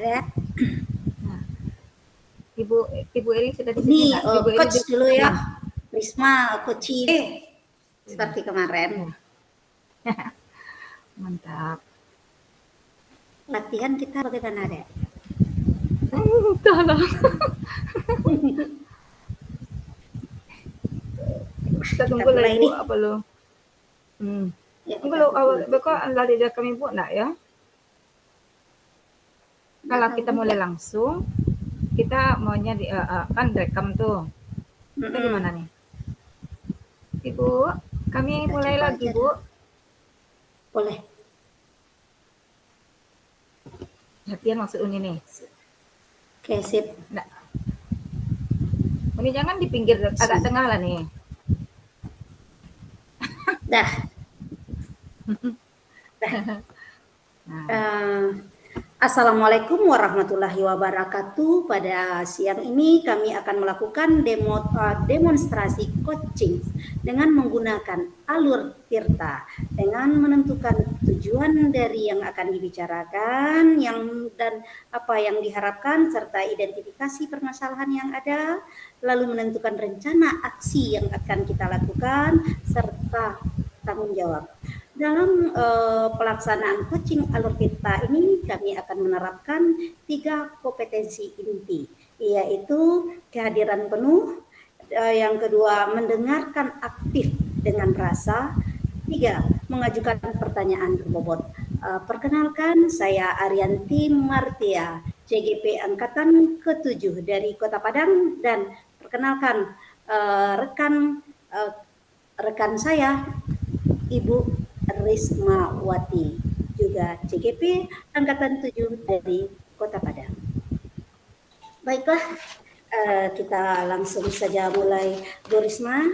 Ada. Nah, Ibu Eri sudah di Ini sini nggak? Ibu Eri coach dulu ya. diam. Risma, coach seperti kemarin. Mantap. Latihan kita bagaimana, Dek? Tolong. Kita tunggu lah Ibu apa lo? Ya, Tunggu lo awal bekok lari dia kami Ibu nak ya. Kalau kita mulai langsung, kita maunya kan rekam tuh. Kita gimana nih? Ibu, kami kita mulai lagi Bu. Boleh. Latihan maksud Uni nih. Oke, sip. Nah. Uni jangan di pinggir agak tengah lah nih. Dah. Assalamualaikum warahmatullahi wabarakatuh. Pada siang ini kami akan melakukan demonstrasi coaching dengan menggunakan alur Tirta dengan menentukan tujuan dari yang akan dibicarakan dan apa yang diharapkan serta identifikasi permasalahan yang ada, lalu menentukan rencana aksi yang akan kita lakukan serta tanggung jawab. Dalam pelaksanaan coaching alur Tirta ini kami akan menerapkan 3 kompetensi inti, yaitu kehadiran penuh, yang kedua mendengarkan aktif dengan rasa, 3 mengajukan pertanyaan berbobot. Perkenalkan, saya Arianti Martia, CGP Angkatan ke-7 dari Kota Padang, dan perkenalkan rekan saya Ibu Rismawati, juga CGP Angkatan 7 dari Kota Padang. Baiklah, kita langsung saja mulai. Bu Risma,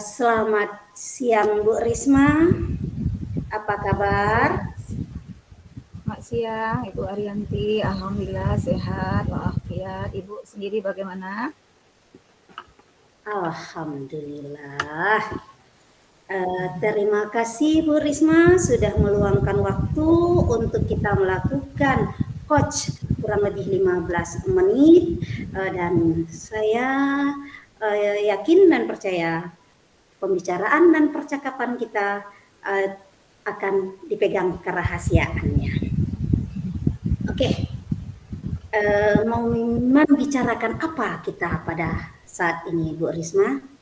selamat siang Bu Risma, apa kabar? Selamat siang Ibu Arianti, alhamdulillah sehat walafiat. Ibu sendiri bagaimana? Alhamdulillah. Terima kasih Bu Risma sudah meluangkan waktu untuk kita melakukan coach kurang lebih 15 menit, dan saya yakin dan percaya pembicaraan dan percakapan kita akan dipegang kerahasiaannya. Oke. Mau membicarakan apa kita pada saat ini Bu Risma?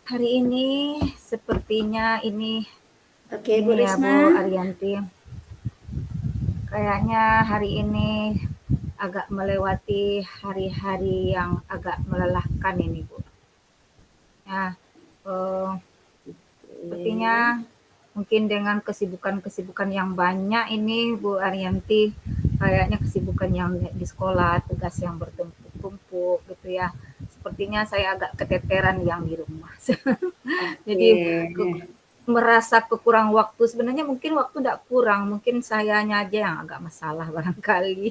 Hari ini sepertinya ini Bu Risma. Ya Bu Arianti. Kayaknya hari ini agak melewati hari-hari yang agak melelahkan ini Bu. Ya, sepertinya mungkin dengan kesibukan-kesibukan yang banyak ini Bu Arianti, kayaknya kesibukan yang di sekolah, tugas yang bertumpuk-tumpuk gitu ya. Sepertinya saya agak keteteran yang di rumah. Jadi merasa kekurang waktu. Sebenarnya mungkin waktu tidak kurang, mungkin sayanya aja yang agak masalah barangkali.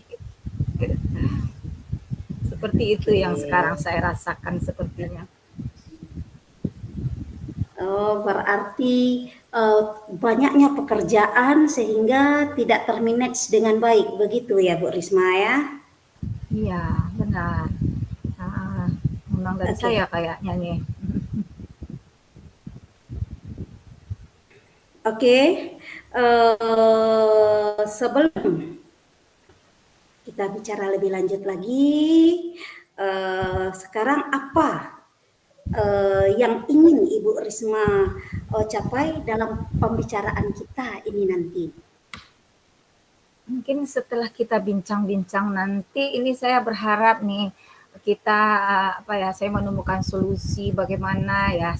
Seperti itu yang sekarang saya rasakan sepertinya. Oh, berarti banyaknya pekerjaan sehingga tidak termanage dengan baik, begitu ya Bu Risma ya? Iya, benar. Memang dari saya kayaknya nih. Oke. Sebelum kita bicara lebih lanjut lagi, sekarang apa yang ingin Ibu Risma capai dalam pembicaraan kita ini nanti? Mungkin setelah kita bincang-bincang nanti, ini saya berharap nih kita saya menemukan solusi bagaimana ya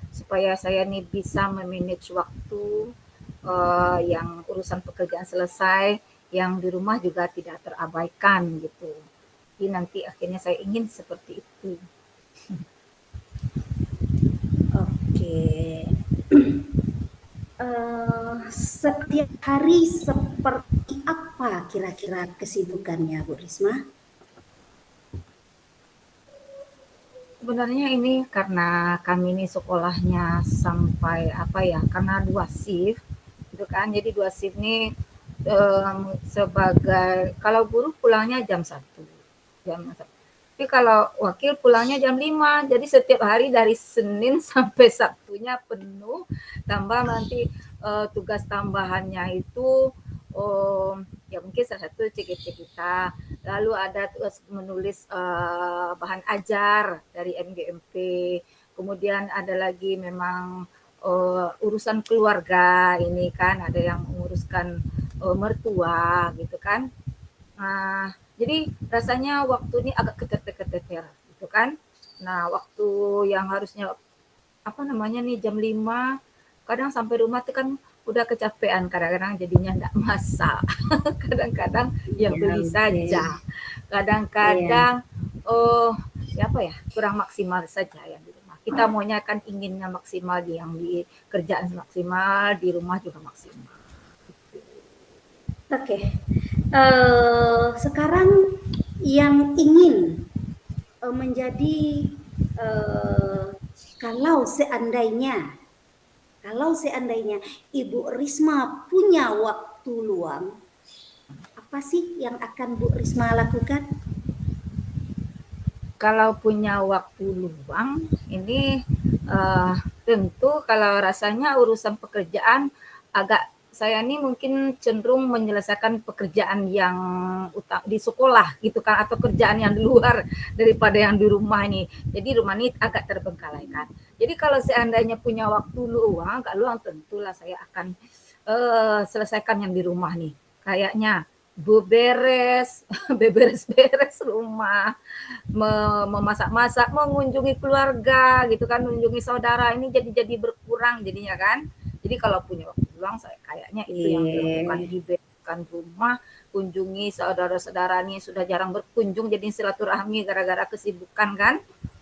supaya saya nih bisa memanage waktu, yang urusan pekerjaan selesai, yang di rumah juga tidak terabaikan gitu. Jadi nanti akhirnya saya ingin seperti itu. Oke. Setiap hari seperti apa kira-kira kesibukannya Bu Risma? Sebenarnya ini karena kami ini sekolahnya sampai karena 2 shift gitu kan, jadi 2 shift ini sebagai kalau buruh pulangnya jam 1. Tapi kalau wakil pulangnya jam 5. Jadi setiap hari dari Senin sampai Sabtunya penuh. Tambah nanti tugas tambahannya itu ya mungkin salah satu CGT kita. Lalu ada tugas menulis bahan ajar dari MGMP. Kemudian ada lagi memang urusan keluarga ini kan, ada yang menguruskan mertua gitu kan. Nah, jadi rasanya waktu ini agak keteter-keteter gitu kan. Nah, waktu yang harusnya apa namanya nih jam 5, kadang sampai rumah tuh kan udah kecapean, kadang-kadang jadinya enggak masak. Kadang-kadang ya Ya, beli oke. saja. Iya. Kadang ya apa ya, kurang maksimal saja yang di rumah. Kita maunya kan inginnya maksimal yang di kerjaan maksimal, di rumah juga maksimal. Oke. Sekarang yang ingin menjadi eh, kalau seandainya Ibu Risma punya waktu luang, apa sih yang akan Bu Risma lakukan? Kalau punya waktu luang, ini tentu kalau rasanya urusan pekerjaan agak saya nih mungkin cenderung menyelesaikan pekerjaan yang di sekolah gitu kan atau kerjaan yang di luar daripada yang di rumah ini. Jadi rumah ini agak terbengkalai kan. Jadi kalau seandainya punya waktu luang, agak luang tentulah saya akan selesaikan yang di rumah nih. Kayaknya beberes, beberes-beres rumah, memasak-masak, mengunjungi keluarga gitu kan, mengunjungi saudara ini jadi berkurang jadinya kan. Jadi kalau punya waktu luang saya kayaknya itu yang dilakukan Iya. dibereskan rumah, kunjungi saudara-saudara nih sudah jarang berkunjung jadi silaturahmi gara-gara kesibukan kan.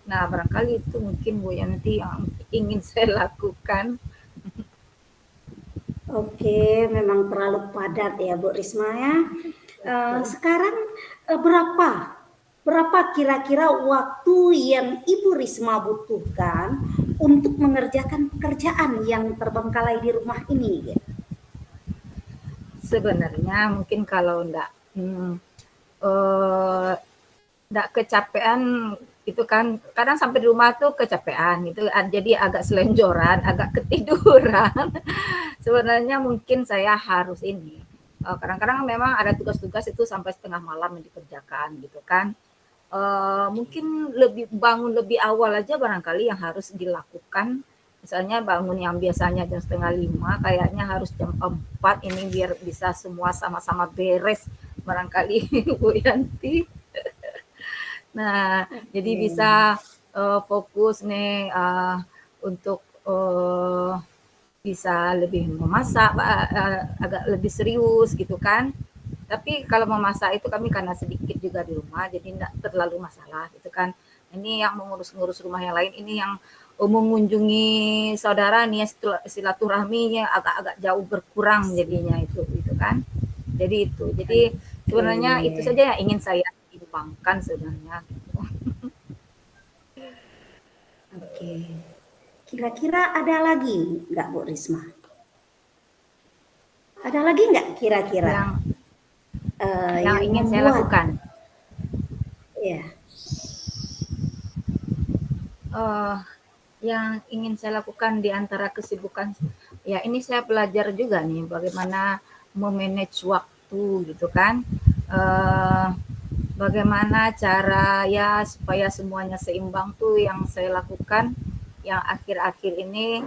Nah, barangkali itu mungkin Bu Yanti yang ingin saya lakukan. Oke, memang terlalu padat ya Bu Risma ya. Betul. Sekarang berapa kira-kira waktu yang Ibu Risma butuhkan untuk mengerjakan pekerjaan yang terbengkalai di rumah ini? Sebenarnya mungkin kalau eh, enggak kecapean itu kan kadang sampai di rumah tuh kecapean gitu jadi agak selenjoran, agak ketiduran. Sebenarnya mungkin saya harus ini kadang-kadang memang ada tugas-tugas itu sampai setengah malam yang dikerjakan gitu kan. Mungkin lebih bangun lebih awal aja barangkali yang harus dilakukan. Misalnya bangun yang biasanya jam setengah 5, kayaknya harus jam 4 ini biar bisa semua sama-sama beres barangkali Bu Yanti. Nah, jadi Oke. bisa fokus nih untuk bisa lebih memasak, agak lebih serius gitu kan. Tapi kalau memasak itu kami karena sedikit juga di rumah, jadi enggak terlalu masalah gitu kan. Ini yang mengurus-ngurus rumah yang lain, ini yang mengunjungi saudara nih silaturahminya agak-agak jauh berkurang jadinya itu gitu kan. Jadi itu. Jadi sebenarnya itu Oke. saja yang ingin saya seimbangkan sebenarnya gitu. Oke. Kira-kira ada lagi nggak Bu Risma? Ada lagi nggak kira-kira Yang yang yang ingin saya membuat lakukan. ya? eh yang ingin saya lakukan di antara kesibukan, ya ini saya belajar juga nih bagaimana memanage waktu gitu kan. Eh, Bagaimana cara ya supaya semuanya seimbang tuh yang saya lakukan yang akhir-akhir ini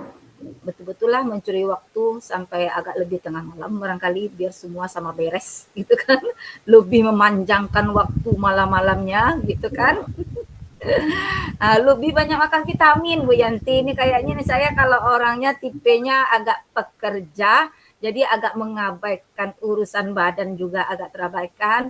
betul-betul lah mencuri waktu sampai agak lebih tengah malam barangkali biar semua sama beres gitu kan. Lebih memanjangkan waktu malam-malamnya gitu kan. Lebih banyak makan vitamin Bu Yanti. Ini kayaknya nih saya kalau orangnya tipenya agak pekerja, jadi agak mengabaikan urusan badan juga agak terabaikan.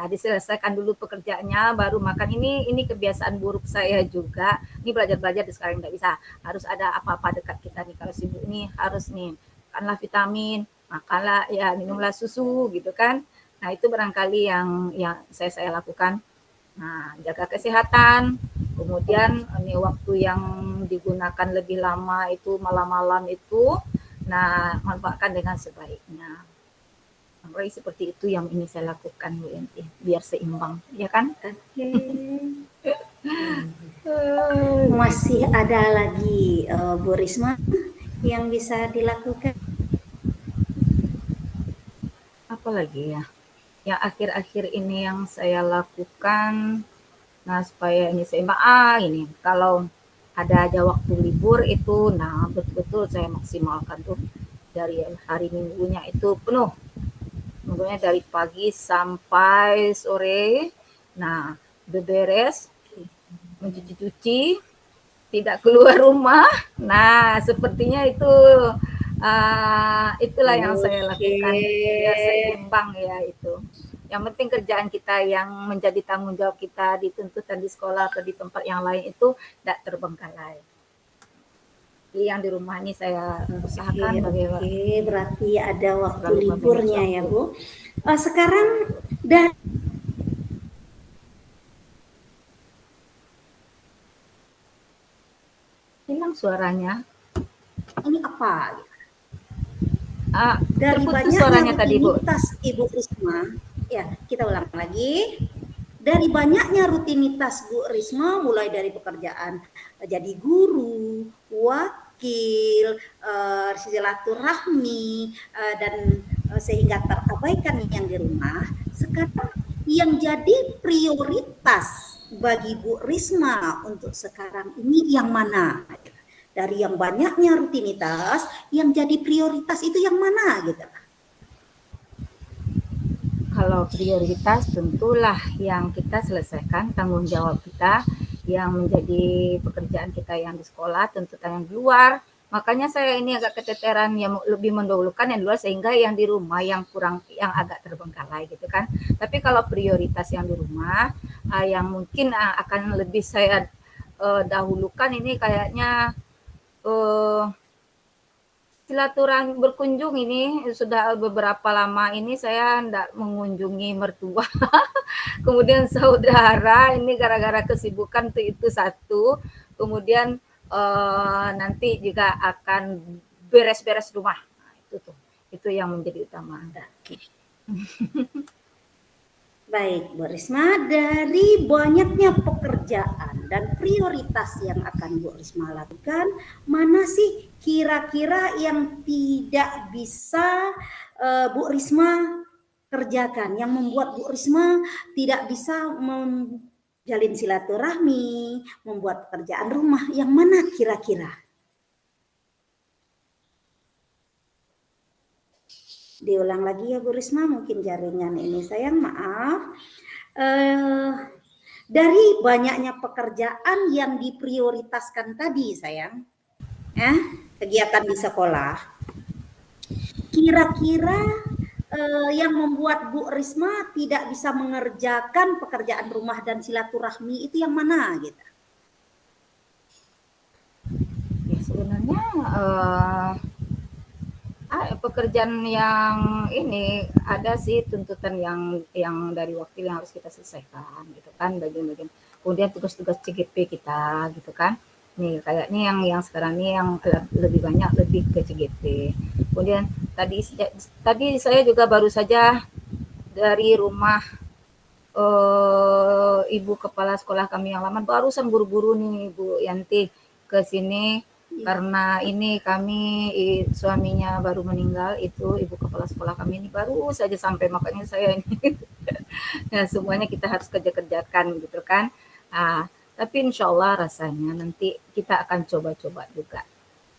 Diselesaikan dulu pekerjaannya, baru makan. Ini kebiasaan buruk saya juga. Ini belajar-belajar di sekarang nggak bisa. Harus ada apa-apa dekat kita nih. Kalau sibuk nih harus nih makanlah vitamin, makanlah ya minumlah susu gitu kan. Nah itu barangkali yang saya lakukan. Nah, jaga kesehatan, kemudian ini waktu yang digunakan lebih lama itu malam-malam itu, nah manfaatkan dengan sebaiknya. Baik, seperti itu yang ini saya lakukan Bu Yanti, biar seimbang, ya kan? Oke. Gitu. Masih ada lagi Bu Risma yang bisa dilakukan? Apa lagi ya? Yang akhir-akhir ini yang saya lakukan, nah supaya ini seimbang, ini kalau ada waktu libur itu, nah betul-betul saya maksimalkan tuh dari hari minggunya itu penuh, minggunya dari pagi sampai sore. Nah, beberes, mencuci-cuci, tidak keluar rumah. Nah, sepertinya itu itulah yang saya Oke. lakukan biar seimbang ya itu. Yang penting kerjaan kita yang menjadi tanggung jawab kita dituntutan di sekolah atau di tempat yang lain itu tidak terbengkalai. Jadi yang di rumah ini saya Oke, usahakan bagaimana oke. Berarti ada waktu selalu memanage liburnya ya, waktu. Bu. Sekarang dah Hilang suaranya. ini apa? Dari Terputus banyaknya suaranya tadi, Bu. rutinitas Ibu Risma, ya kita ulang lagi. Dari banyaknya rutinitas Bu Risma, mulai dari pekerjaan jadi guru, wakil, silaturahmi, dan sehingga terabaikan yang di rumah. Sekarang yang jadi prioritas bagi Bu Risma untuk sekarang ini yang mana? Dari yang banyaknya rutinitas, yang jadi prioritas itu yang mana gitu? Kalau prioritas tentulah yang kita selesaikan tanggung jawab kita yang menjadi pekerjaan kita yang di sekolah, tuntutan yang di luar. Makanya saya ini agak keteteran yang lebih mendahulukan yang di luar sehingga yang di rumah yang kurang yang agak terbengkalai gitu kan. Tapi kalau prioritas yang di rumah yang mungkin akan lebih saya dahulukan ini kayaknya eh, silaturahmi berkunjung ini sudah beberapa lama ini saya tidak mengunjungi mertua kemudian saudara ini gara-gara kesibukan itu satu kemudian nanti juga akan beres-beres rumah nah, itu yang menjadi utama. Oke. Baik, Bu Risma, dari banyaknya pekerjaan dan prioritas yang akan Bu Risma lakukan, mana sih kira-kira yang tidak bisa Bu Risma kerjakan, yang membuat Bu Risma tidak bisa menjalin silaturahmi, membuat pekerjaan rumah, yang mana kira-kira? Diulang lagi ya Bu Risma, mungkin jaringan ini sayang, maaf. Dari banyaknya pekerjaan yang diprioritaskan tadi sayang, kegiatan di sekolah, kira-kira yang membuat Bu Risma tidak bisa mengerjakan pekerjaan rumah dan silaturahmi itu yang mana gitu? Ya, sebenarnya pekerjaan yang ini ada sih tuntutan yang dari wakil yang harus kita selesaikan gitu kan bagian-bagian kemudian tugas-tugas CGP kita gitu kan nih kayaknya yang sekarang ini yang lebih banyak lebih ke CGP kemudian tadi saya juga baru saja dari rumah ibu kepala sekolah kami yang lama barusan buru-buru nih Bu Yanti ke sini karena ini kami suaminya baru meninggal itu ibu kepala sekolah kami ini baru saja sampai makanya saya ini ya, semuanya kita harus kerjakan gitu kan tapi insya Allah rasanya nanti kita akan coba-coba juga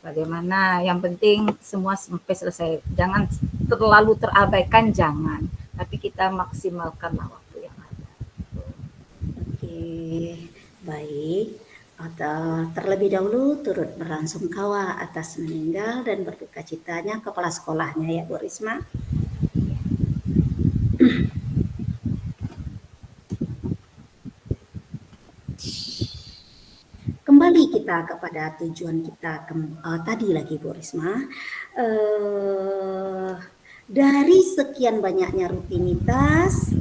bagaimana yang penting semua sampai selesai jangan terlalu terabaikan jangan tapi kita maksimalkanlah waktu yang ada. Oke, baik. Terlebih dahulu turut berlasungkawa atas meninggal dan berduka citanya kepala sekolahnya ya Bu Risma. Kembali kita kepada tujuan kita tadi lagi Bu Risma. Dari sekian banyaknya rutinitas,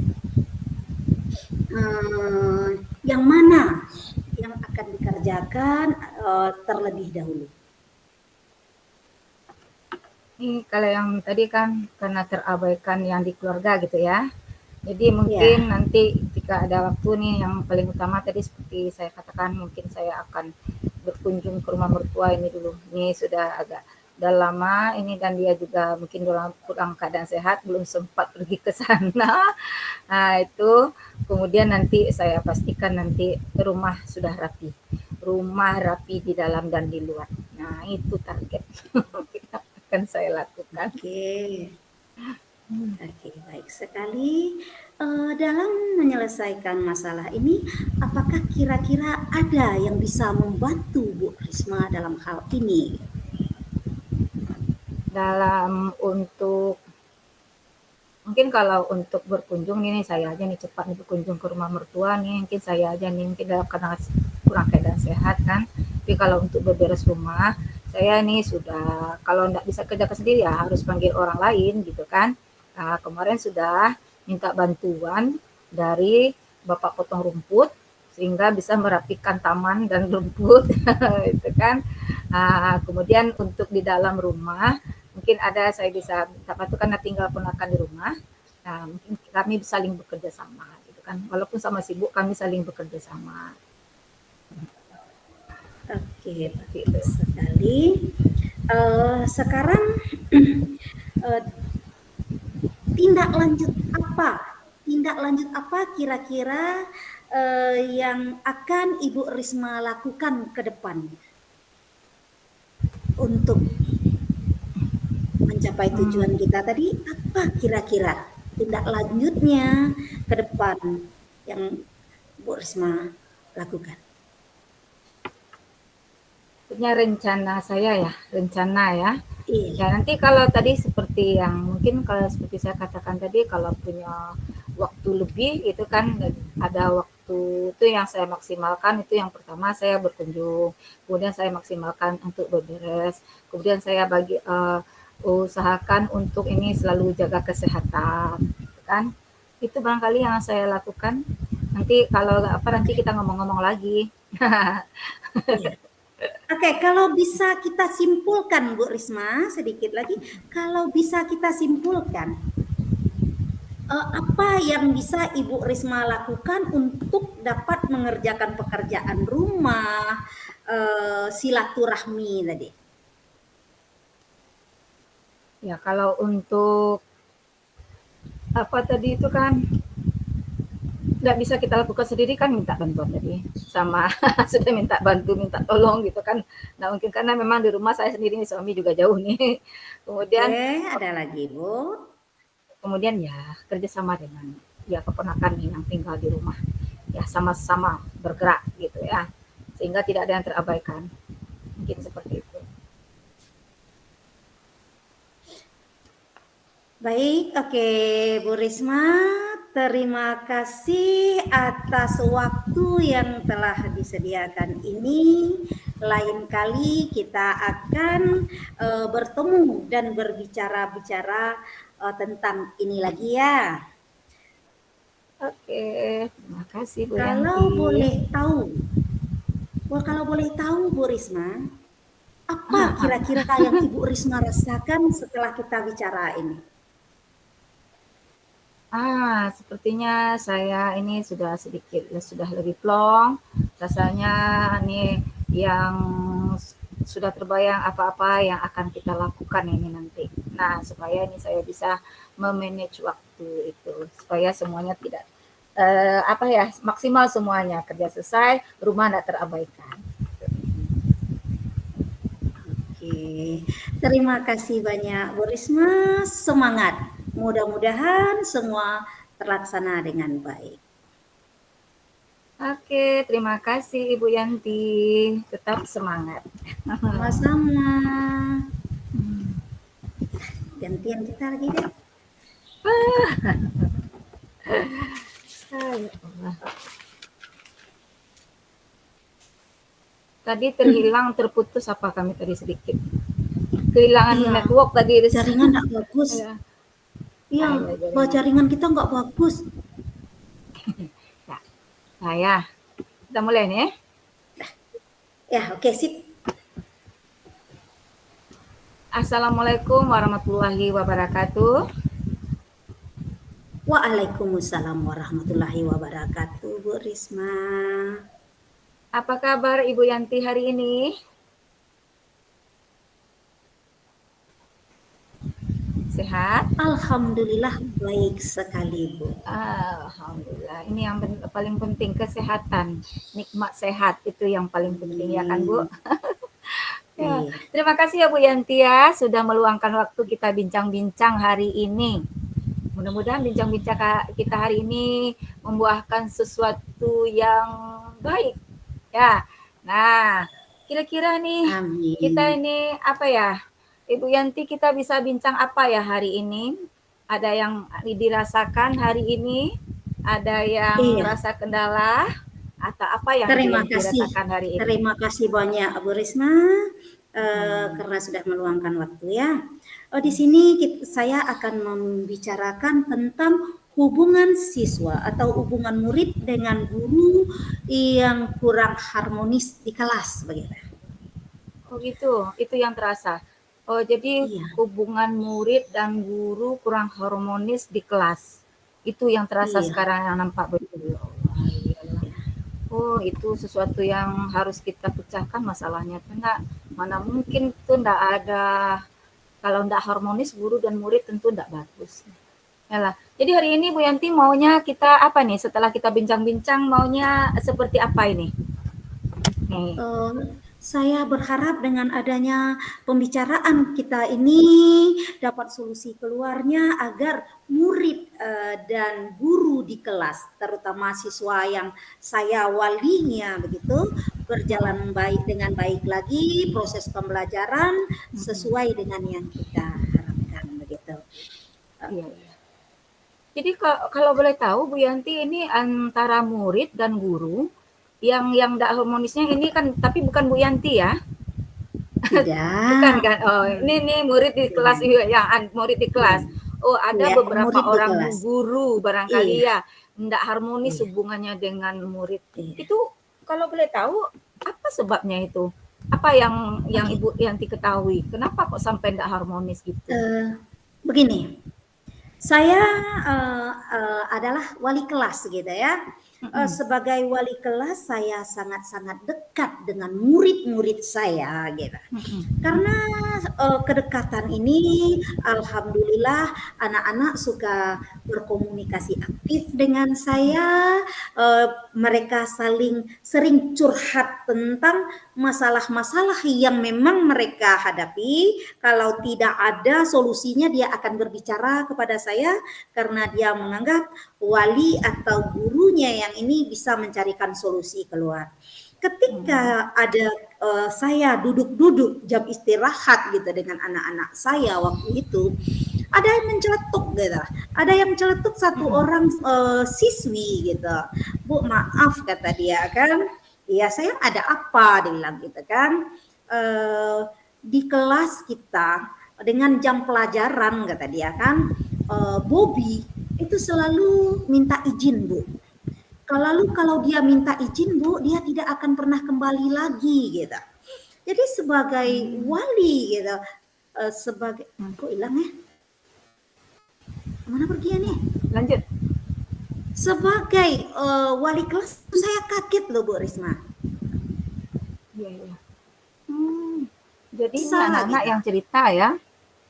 yang mana yang akan dikerjakan terlebih dahulu? Ini kalau yang tadi kan karena terabaikan yang di keluarga gitu ya. Jadi mungkin Ya, nanti jika ada waktu nih yang paling utama tadi seperti saya katakan mungkin saya akan berkunjung ke rumah mertua ini dulu. Ini sudah agak udah lama ini dan dia juga mungkin dalam kurang keadaan sehat belum sempat pergi ke sana. Nah, itu kemudian nanti saya pastikan nanti rumah sudah rapi. Rumah rapi di dalam dan di luar. Nah, itu target yang akan saya lakukan. oke. Oke, baik sekali. Dalam menyelesaikan masalah ini, apakah kira-kira ada yang bisa membantu Bu Risma dalam hal ini? Dalam untuk mungkin kalau untuk berkunjung ini saya aja nih cepat nih berkunjung ke rumah mertua nih mungkin saya aja nih mungkin dalam karena kurang keadaan sehat kan. Tapi kalau untuk beberes rumah saya nih sudah kalau nggak bisa kerjakan sendiri ya harus panggil orang lain gitu kan. Nah, kemarin sudah minta bantuan dari bapak potong rumput sehingga bisa merapikan taman dan rumput itu kan. Nah, kemudian untuk di dalam rumah mungkin ada saya bisa minta bantu karena tinggal ponakan di rumah. Nah, mungkin kami saling bekerja sama gitu kan. Walaupun sama sibuk kami saling bekerja sama. Oke, Seperti itu. bagus sekali. Sekarang eh, tindak lanjut apa? Tindak lanjut apa kira-kira yang akan Ibu Risma lakukan ke depan untuk mencapai Hmm, tujuan kita tadi? Apa kira-kira tindak lanjutnya ke depan yang Bu Risma lakukan? punya rencana saya ya, rencana ya. Ya Iya, nanti kalau tadi seperti yang mungkin kalau seperti saya katakan tadi kalau punya waktu lebih itu kan ada waktu itu yang saya maksimalkan itu yang pertama saya berkunjung, kemudian saya maksimalkan untuk berberes, kemudian saya bagi usahakan untuk ini selalu jaga kesehatan, gitu kan? Itu barangkali yang saya lakukan. Nanti kalau apa nanti oke. kita ngomong-ngomong lagi. Iya. Oke, kalau bisa kita simpulkan Bu Risma sedikit lagi, kalau bisa kita simpulkan apa yang bisa Ibu Risma lakukan untuk dapat mengerjakan pekerjaan rumah, silaturahmi tadi? Ya kalau untuk apa tadi itu kan nggak bisa kita lakukan sendiri kan minta bantuan tadi sama sudah minta bantu minta tolong gitu kan. Nah mungkin karena memang di rumah saya sendiri nih suami juga jauh nih. Oke, Kemudian ada lagi Bu. kemudian ya kerjasama dengan ya keponakan nih yang tinggal di rumah ya sama-sama bergerak gitu ya sehingga tidak ada yang terabaikan mungkin seperti itu. Baik, oke Bu Risma, terima kasih atas waktu yang telah disediakan ini. Lain kali kita akan bertemu dan berbicara-bicara tentang ini lagi ya. Oke, terima kasih Bu Kalau Yanti. boleh tahu, kalau boleh tahu Bu Risma, apa kira-kira yang Ibu Risma rasakan setelah kita bicara ini? Sepertinya saya ini sudah sedikit sudah lebih plong. Rasanya ini yang sudah terbayang apa-apa yang akan kita lakukan ini nanti. Nah, supaya ini saya bisa memanage waktu itu supaya semuanya tidak apa ya maksimal semuanya kerja selesai, rumah tidak terabaikan. Oke, terima kasih banyak Bu Risma, semangat. Mudah-mudahan semua terlaksana dengan baik. Oke, terima kasih Ibu Yanti. Tetap semangat. Sama-sama. Gantian kita lagi deh. Ya Allah. Tadi terhilang, terputus apa kami tadi sedikit. Kehilangan Iya, network tadi. jaringan nggak bagus. Ya, Iya, ya bah jaringan. jaringan kita nggak bagus. Ya, nah ya, kita mulai nih. Ya, oke sip. Assalamualaikum warahmatullahi wabarakatuh. Waalaikumsalam warahmatullahi wabarakatuh, Bu Risma. Apa kabar Ibu Yanti hari ini? Sehat? Alhamdulillah baik sekali, Bu. Alhamdulillah. Ini yang paling penting, kesehatan. Nikmat sehat itu yang paling penting ya kan Bu? Ya. Iya. Terima kasih ya Bu Yanti ya sudah meluangkan waktu kita bincang-bincang hari ini. Mudah-mudahan bincang-bincang kita hari ini membuahkan sesuatu yang baik ya. Nah, kira-kira nih kita Amin. ini apa ya? Ibu Yanti, kita bisa bincang apa ya hari ini? Ada yang dirasakan hari ini? Ada yang Iya, rasa kendala? Atau apa yang Ibu terima Yanti kasih. rasakan hari ini? Terima kasih banyak, Bu Risma, Hmm. karena sudah meluangkan waktu ya. Di sini saya akan membicarakan tentang hubungan siswa atau hubungan murid dengan guru yang kurang harmonis di kelas, begitu. Oh gitu, itu yang terasa. Oh jadi Iya, hubungan murid dan guru kurang harmonis di kelas. Itu yang terasa iya, sekarang yang nampak betul. Ya Allah, iyalah. iya. Oh itu sesuatu yang harus kita pecahkan masalahnya. Karena mana mungkin itu enggak ada, kalau enggak harmonis guru dan murid tentu enggak bagus. Yalah. Jadi hari ini Bu Yanti maunya kita apa nih? Setelah kita bincang-bincang maunya seperti apa ini? Nih. Eh, saya berharap dengan adanya pembicaraan kita ini dapat solusi keluarnya agar murid dan guru di kelas, terutama siswa yang saya walinya begitu, berjalan baik dengan baik lagi proses pembelajaran sesuai dengan yang kita harapkan begitu. Eh, Iya, iya. Jadi kalau boleh tahu Bu Yanti ini antara murid dan guru yang enggak harmonisnya ini kan, tapi bukan Bu Yanti ya? Bukan Tidak, kan? Oh, ini murid di kelas tidak. yang murid di kelas. Iya, Oh, ada iya, beberapa murid di orang kelas. guru barangkali Iya, ya enggak harmonis iya, hubungannya dengan murid. iya. Itu kalau boleh tahu apa sebabnya itu? Apa yang Oke. Ibu Yanti ketahui? Kenapa kok sampai enggak harmonis gitu? Begini, saya adalah wali kelas gitu ya. Mm-mm. Sebagai wali kelas saya sangat-sangat dekat dengan murid-murid saya gitu. Mm-mm. Karena kedekatan ini alhamdulillah anak-anak suka berkomunikasi aktif dengan saya, mereka sering curhat tentang masalah-masalah yang memang mereka hadapi, kalau tidak ada solusinya dia akan berbicara kepada saya karena dia menganggap wali atau gurunya yang ini bisa mencarikan solusi keluar. Mm. Ketika ada saya duduk-duduk jam istirahat gitu dengan anak-anak saya waktu itu, ada yang menceletuk gitu, ada yang menceletuk satu Mm-mm. orang siswi gitu. Bu maaf kata dia kan, iya saya ada apa dia bilang gitu kan. Di kelas kita dengan jam pelajaran kata dia kan, Bobby itu selalu minta izin Bu. Lalu kalau dia minta izin Bu, dia tidak akan pernah kembali lagi gitu. Jadi sebagai Mm. wali gitu, sebagai kok hilang ya? Kemana pergi ya nih? Lanjut. Sebagai wali kelas saya kaget loh Bu Risma. Iya, iya. Hmm. Jadi ini Bisa anak-anak gitu. yang cerita ya?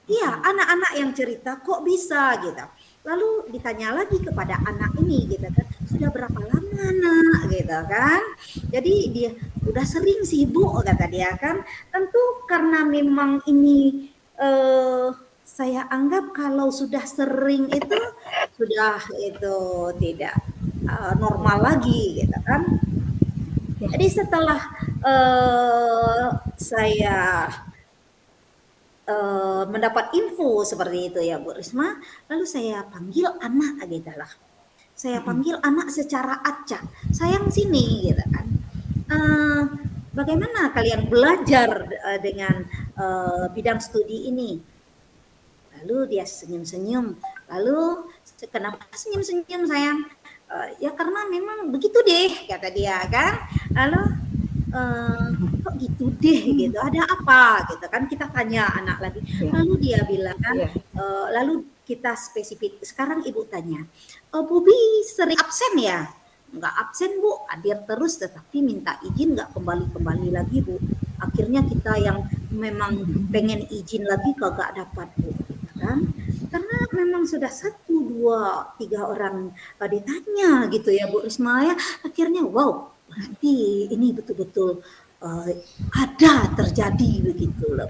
Iya, anak-anak yang cerita kok bisa gitu. Lalu ditanya lagi kepada anak ini gitu kan, sudah berapa lama nak gitu kan. Jadi dia udah sering sibuk kata dia kan. Tentu karena memang ini saya anggap kalau sudah sering itu sudah itu tidak normal lagi gitu kan. Ya. Jadi setelah saya mendapat info seperti itu ya Bu Risma, lalu saya panggil anak gitu lah. Saya Mm-mm. panggil anak secara acak, sayang sini gitu kan. Eh, Bagaimana kalian belajar dengan bidang studi ini? Lalu dia senyum-senyum. Lalu kenapa senyum-senyum sayang? Ya karena memang begitu deh kata dia kan. Lalu kok gitu deh gitu, ada apa gitu kan, kita tanya anak lagi. Iya, Lalu dia bilang kan, iya. lalu kita spesifik, sekarang ibu tanya, Bobi sering absen ya? Nggak absen bu, hadir terus, tetapi minta izin nggak kembali-kembali lagi bu. Akhirnya kita yang memang pengen izin lagi kagak dapat bu, gitu kan? Karena memang sudah satu, dua, tiga orang ditanya gitu ya Bu Risma ya. Akhirnya wow, berarti ini betul-betul ada terjadi begitu loh.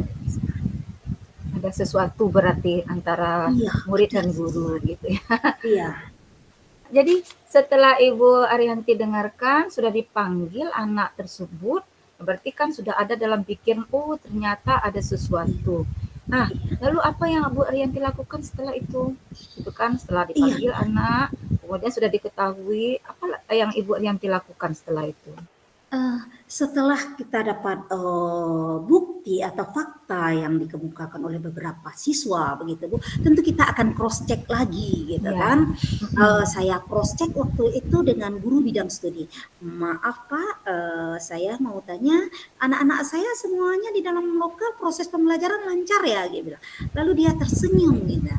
Ada sesuatu berarti antara Iya, murid ada dan guru sesuatu. gitu ya. Iya, Jadi setelah Ibu Ariyanti dengarkan sudah dipanggil anak tersebut, berarti kan sudah ada dalam pikiran, oh ternyata ada sesuatu. Nah, lalu apa yang Bu Ariyanti lakukan setelah itu? Itu kan setelah iya. dipanggil anak, kemudian sudah diketahui, apa yang Ibu Ariyanti lakukan setelah itu? Setelah kita dapat bukti atau fakta yang dikemukakan oleh beberapa siswa begitu Bu, tentu kita akan cross check lagi gitu Ya, kan. Saya cross check waktu itu dengan guru bidang studi. Maaf Pak, saya mau tanya, anak-anak saya semuanya di dalam lokal proses pembelajaran lancar ya, dia bilang. Lalu dia tersenyum gitu.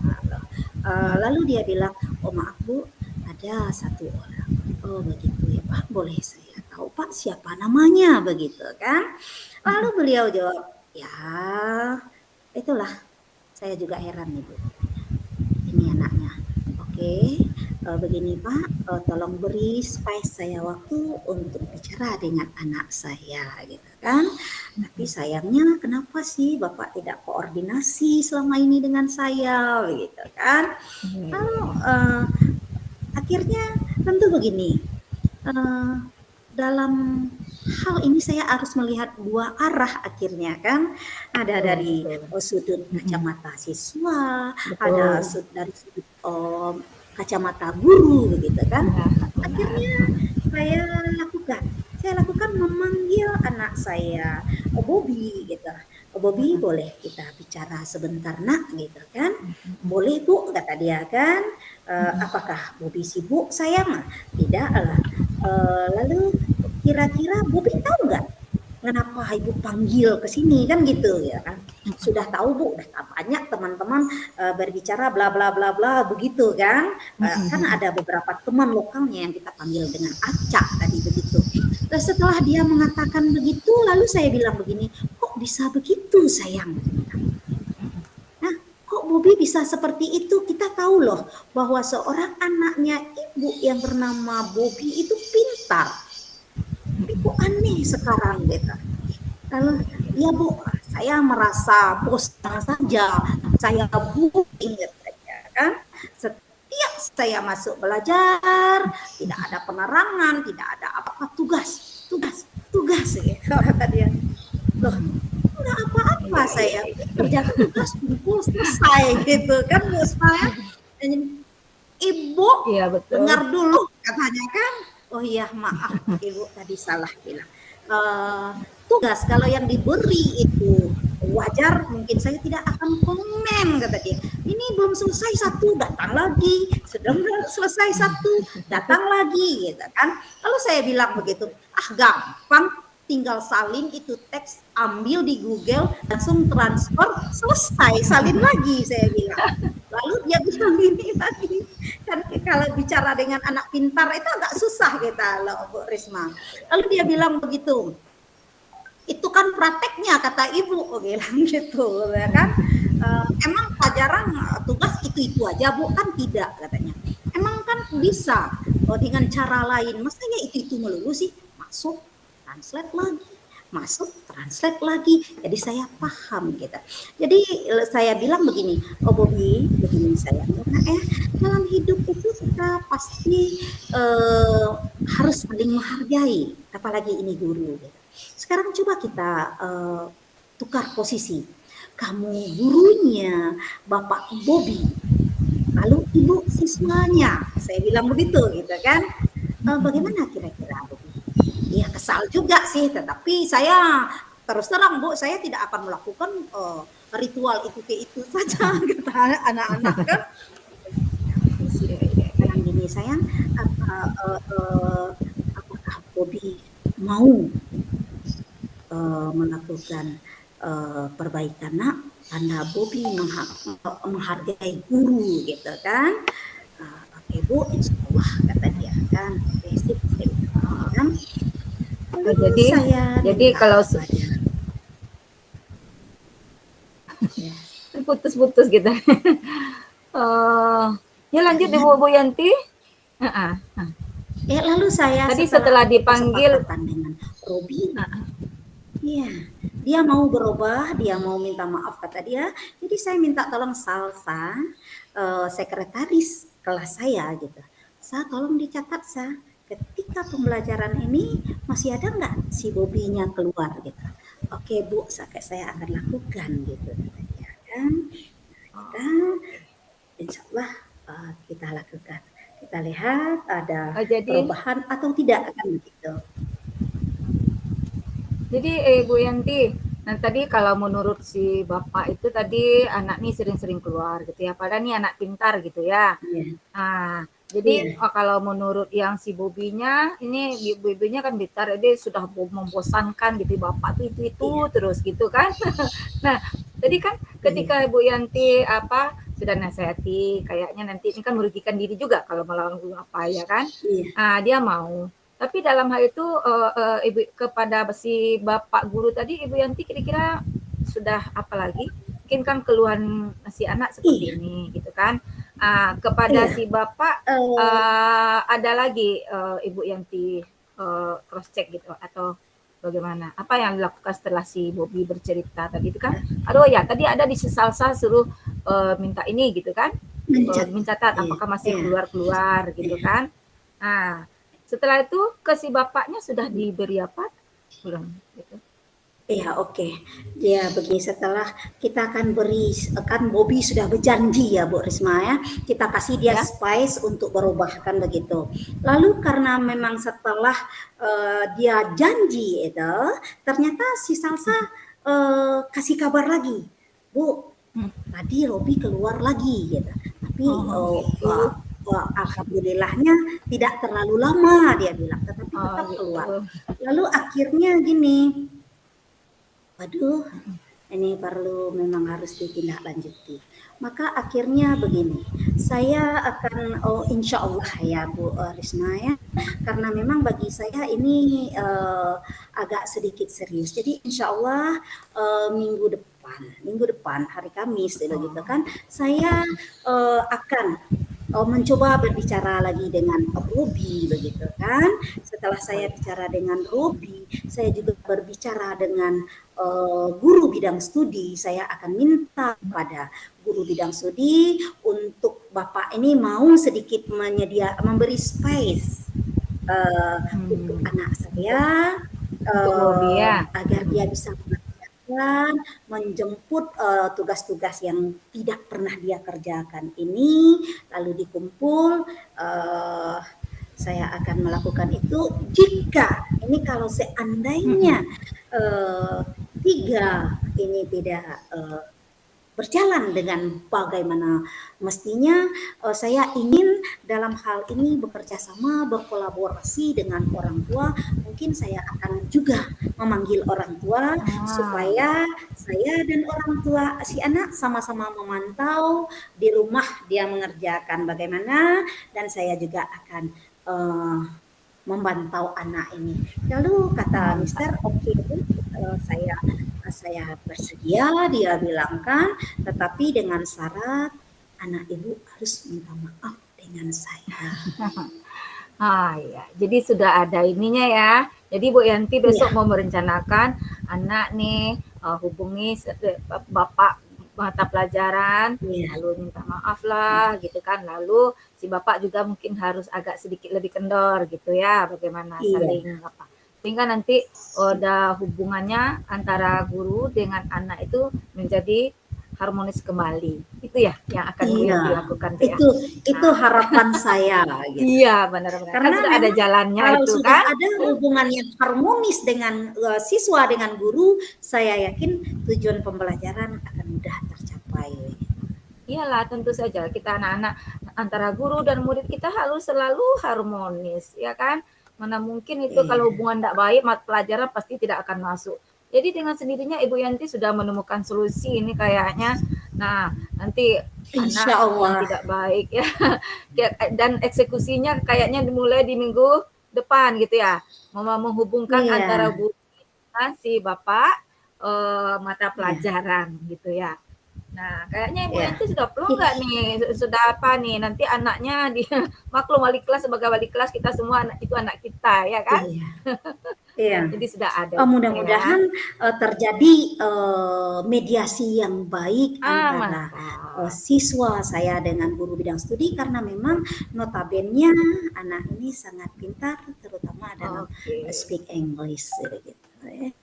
Lalu dia bilang, oh maaf Bu, ada satu orang. Oh begitu ya Pak, boleh saya tahu Pak siapa namanya begitu kan? Lalu beliau jawab, ya itulah saya juga heran nih Bu. Ini anaknya. Oke, begini Pak, tolong beri space saya waktu untuk bicara dengan anak saya gitu kan. Tapi sayangnya kenapa sih Bapak tidak koordinasi selama ini dengan saya begitu kan? Lalu akhirnya tentu begini, uh, dalam hal ini saya harus melihat dua arah akhirnya kan, ada betul, dari betul. sudut kacamata siswa, ada Betul. dari sudut kacamata guru begitu kan. Benar, benar. Akhirnya saya lakukan, memanggil anak saya, Bobi gitu. Bobi boleh kita bicara sebentar nak gitu kan? Boleh Bu kata dia kan. Apakah Bobi sibuk sayang? Tidak lah. Lalu kira-kira Bobi tahu nggak kenapa ibu panggil ke sini kan gitu ya kan? Sudah tahu Bu, udah banyak teman-teman berbicara bla bla bla bla begitu kan? Kan ada beberapa teman lokalnya yang kita panggil dengan acak tadi begitu. Terus setelah dia mengatakan begitu, lalu saya bilang begini, kok bisa begitu sayang? Nah, kok Bobi bisa seperti itu? Kita tahu loh bahwa seorang anaknya ibu yang bernama Bobi itu pintar. Tapi kok aneh sekarang gitu. Lalu, ya Bu, saya merasa bosan saja. Saya boring katanya kan. Setiap saya masuk belajar, tidak ada penerangan, tidak ada apa-apa, tugas, gitu, kata dia. Loh, enggak apa-apa saya kerjakan tugas kumpul selesai gitu kan Bu Ismail. Ibu Iya, betul. dengar dulu katanya kan. Oh iya maaf Ibu tadi salah bilang. Tugas kalau yang diberi itu wajar, mungkin saya tidak akan komen kata dia. Ini belum selesai satu datang lagi, sudah selesai satu datang lagi gitu kan. Lalu saya bilang begitu, gampang, tinggal salin itu teks, ambil di Google, langsung transfer, selesai, salin lagi saya bilang. Lalu dia bilang gini tadi, kan kalau bicara dengan anak pintar itu agak susah kita loh Bu Risma. Lalu dia bilang begitu, itu kan prakteknya kata ibu bilang gitu ya kan. Emang pelajaran tugas itu aja Bu, kan tidak katanya. Emang kan bisa dengan cara lain, masanya itu melulu sih, masuk translate lagi, masuk translate lagi. Jadi saya paham gitu. Jadi saya bilang begini, oh Bobi begini saya, dalam hidup itu kita pasti harus saling menghargai, apalagi ini guru gitu. Sekarang coba kita tukar posisi. Kamu gurunya Bapak Bobi, lalu ibu siswanya. Saya bilang begitu gitu kan. Bagaimana kira-kira Bobi? Ya kesal juga sih, tetapi saya terus terang Bu, saya tidak akan melakukan ritual itu saja kata anak-anak kan. Bilang gini sayang, apakah Bobi mau melakukan perbaikan nak, tanda Bobi menghargai guru gitu kan. Oke Bu, insya Allah kata dia kan. Oke sip, saya bilang. Lalu jadi saya minta kalau kepada ya. putus-putus gitu. Ya lanjut Karena Bu Yanti. lalu saya Tadi setelah setelah ada dipanggil, kesepakatan dengan Robi, iya, dia mau berubah, dia mau minta maaf kata dia. Jadi saya minta tolong Salsa, sekretaris kelas saya gitu. Sa tolong dicatat Sa, ketika pembelajaran ini masih ada nggak si Bobinya keluar gitu. Oke Bu, saya akan lakukan gitu kata dia kan. Kita insya Allah kita lakukan. Kita lihat ada jadi perubahan atau tidak kan begitu. Bu Yanti, nah tadi kalau menurut si bapak itu tadi anak nih sering-sering keluar gitu ya, padahal nih anak pintar gitu ya. Iya, Nah, jadi iya, kalau menurut yang si Bobinya, ini Bobinya kan pintar, dia sudah membosankan gitu, bapak tuh itu iya, terus gitu kan. Nah, tadi kan iya, ketika Bu Yanti sudah nasihati, kayaknya nanti ini kan merugikan diri juga kalau melawan apa ya kan. iya. Dia mau. Tapi dalam hal itu Ibu kepada si Bapak guru tadi Ibu Yanti kira-kira sudah apa lagi? Mungkin kan keluhan si anak seperti Iya, ini gitu kan. Kepada iya. si Bapak ada lagi Ibu Yanti cross check gitu atau bagaimana? Apa yang dilakukan setelah si Bobi bercerita tadi itu kan? Aduh ya, tadi ada di Salsa suruh minta ini gitu kan? Mencatat Iya, apakah masih iya, keluar-keluar gitu iya. kan? Nah, setelah itu ke si bapaknya sudah diberi apa? Belum gitu. Iya, oke. Ya, begini setelah kita akan beri, kan Bobby sudah berjanji ya Bu Risma ya, kita kasih dia Ya. space untuk berubah kan begitu. Lalu karena memang setelah dia janji itu, ternyata si Salsa kasih kabar lagi, Bu, tadi Robi keluar lagi gitu. Tapi Oh, gitu. alhamdulillahnya tidak terlalu lama dia bilang, tetapi Oh, tetap keluar. gitu. Lalu akhirnya gini, waduh, ini perlu memang harus ditindaklanjuti. Maka akhirnya begini, saya akan insya Allah ya Bu Risma ya, karena memang bagi saya ini agak sedikit serius. Jadi insya Allah minggu depan hari Kamis gitu kan, saya akan mencoba berbicara lagi dengan Robi begitu kan. Setelah saya bicara dengan Robi, saya juga berbicara dengan guru bidang studi. Saya akan minta pada guru bidang studi untuk Bapak ini mau sedikit memberi space untuk anak saya Untuk Bobi ya. agar dia bisa menjemput tugas-tugas yang tidak pernah dia kerjakan ini, lalu dikumpul. Saya akan melakukan itu jika ini kalau seandainya tiga ini tidak berjalan dengan bagaimana mestinya. Saya ingin dalam hal ini bekerja sama, berkolaborasi dengan orang tua. Mungkin saya akan juga memanggil orang tua supaya saya dan orang tua si anak sama-sama memantau di rumah dia mengerjakan bagaimana, dan saya juga akan memantau anak ini. Lalu kata Mister, oke, saya bersedia, dia bilang kan, tetapi dengan syarat anak ibu harus minta maaf dengan saya. Ya, jadi sudah ada ininya ya. Jadi Bu Yanti besok Iya. mau merencanakan anak nih hubungi bapak mata pelajaran, Iya. lalu minta maaf lah gitu kan. Lalu si bapak juga mungkin harus agak sedikit lebih kendor gitu ya, bagaimana Iya. saling apa. Sehingga nanti udah hubungannya antara guru dengan anak itu menjadi harmonis kembali. Itu ya yang akan Bu Iya, Yanti lakukan tuh ya. itu harapan saya gitu. Iya, benar-benar. Kan Karena sudah ada memang jalannya kalau itu sudah kan. ada hubungan yang harmonis dengan siswa dengan guru, saya yakin tujuan pembelajaran akan mudah tercapai. Iyalah, tentu saja kita anak-anak antara guru dan murid kita harus selalu harmonis, ya kan? Mana mungkin itu kalau Iya. hubungan tidak baik, mata pelajaran pasti tidak akan masuk. Jadi dengan sendirinya Ibu Yanti sudah menemukan solusi ini kayaknya. Nah, nanti Insya anak yang Allah. tidak baik ya, dan eksekusinya kayaknya dimulai di minggu depan gitu ya. Menghubungkan antara Iya, guru dengan si bapak mata iya, pelajaran gitu ya. Nah, kayaknya Ibu iya. Yanti sudah perlu nggak nih, sudah apa nih, nanti anaknya di maklum wali kelas sebagai wali kelas kita semua anak itu anak kita ya kan? Iya, iya. Jadi sudah ada gitu ya. Mudah-mudahan terjadi mediasi yang baik antara Mantap. siswa saya dengan guru bidang studi karena memang notabene anak ini sangat pintar terutama dalam Oke. speak English gitu ya.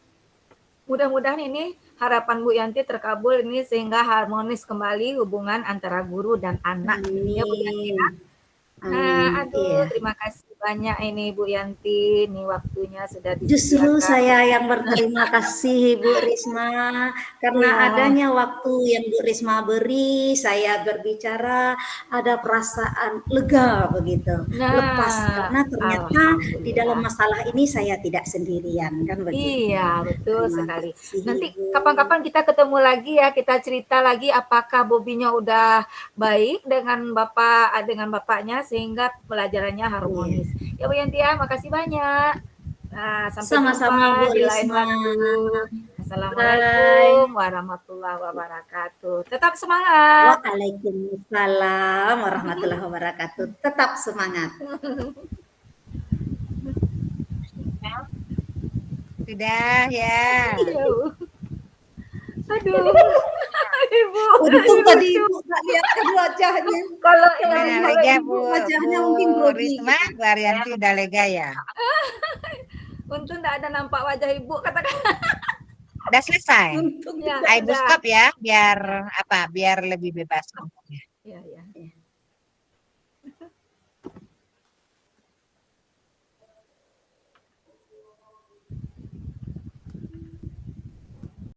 Mudah-mudahan ini harapan Bu Yanti terkabul ini sehingga harmonis kembali hubungan antara guru dan anak gitu ya Bu Yanti. Amin. Nah, Amin. aduh Iya. terima kasih banyak ini Bu Yanti, ini waktunya sudah Justru disediakan. saya yang berterima kasih Bu Risma karena Iya. adanya waktu yang Bu Risma beri saya berbicara ada perasaan lega begitu lepas Nah, karena ternyata di dalam alhamdulillah. masalah ini saya tidak sendirian kan begitu. Iya, betul Terima sekali. kasih Nanti Ibu. kapan-kapan kita ketemu lagi ya, kita cerita lagi apakah Bobinya udah baik dengan bapaknya sehingga pelajarannya Iya. harmonis. Ya Bu Yanti ya, makasih banyak. Nah, sampai Sama-sama Bu jumpa di lain Risma. waktu. Bye. Assalamualaikum warahmatullahi wabarakatuh. Tetap semangat. Waalaikumsalam warahmatullahi wabarakatuh. Tetap semangat. Sudah ya. Iya, Bu. Aduh, Ibu, Untung tadi lucu. Ibu nggak lihatkan wajahnya. Kalau Kalau Gimana lihat lega Ibu Bu wajahnya mungkin grogi Risma, gitu. Bu Arianti udah lega ya? untung tidak ada nampak wajah Ibu, katakan. Udah selesai. Untung Ya, tidak. Ibu sudah. stop ya, biar apa? Biar lebih bebas ngomongnya. Ya, ya. Ya.